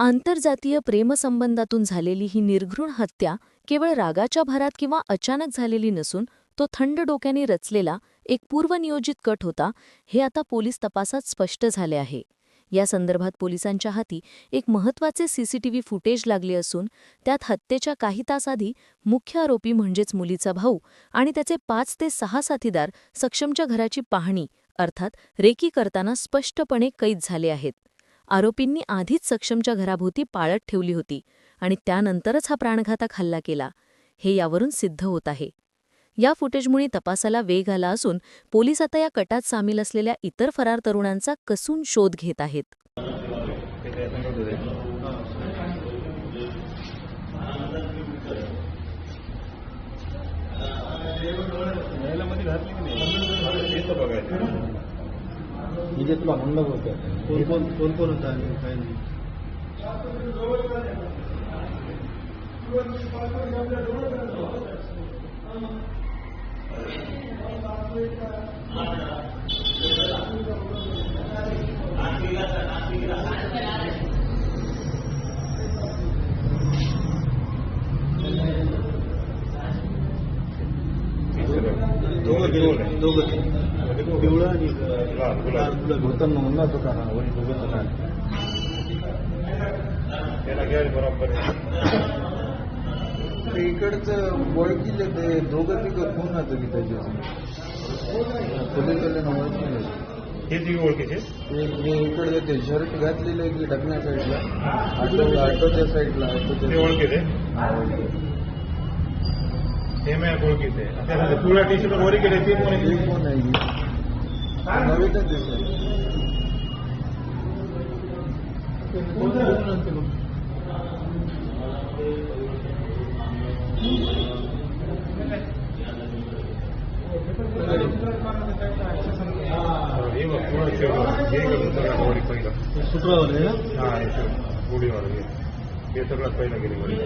आंतरजातीय प्रेमसंबंधातून झालेली ही निर्घृण हत्या केवळ रागाच्या भरात किंवा अचानक झालेली नसून तो थंड डोक्याने रचलेला एक पूर्वनियोजित कट होता, हे आता पोलीस तपासात स्पष्ट झाले आहे. या संदर्भात पोलिसांच्या हाती एक महत्त्वाचे सीसीटीव्ही फुटेज लागले असून त्यात हत्येच्या काही तास आधी मुख्य आरोपी म्हणजेच मुलीचा भाऊ आणि त्याचे 5 ते 6 साथीदार सक्षमच्या घराची पाहणी अर्थात रेकी करताना स्पष्टपणे कैद झाले आहेत. आरोपींनी आधीच सक्षमच्या घराभोवती पाळत ठेवली होती आणि त्यानंतरच हा प्राणघातक हल्ला केला, हे यावरून सिद्ध होत आहे. या फुटेजमुळे तपासाला वेग आला असून पोलीस आता या कटात सामील असलेल्या इतर फरार तरुणांचा कसून शोध घेत आहेत. तुला म्हणलं होतं कोण कोण होता आणि काय नाही. दोघं पिवळा आणि भूतांना म्हणला होता ना वरी दोघं ते इकडचं ओळखीले ते दोघं तिघं कोण होतं की त्याच्या पोलिसवाल्यांना ओळखले हे ओळखीचे ते इकडे ते शर्ट घातलेलं की ढकण्या साईडला ऑटोच्या साईडला ओळखीचे हे मी ओळखीचे पिवळ्या टी शर्ट वरी गेले ते कोण आहे नवीनच दिसत शुक्रवार आहे ना. हा गोडीवार हे सगळ्यात पहिला गेले गुलाबी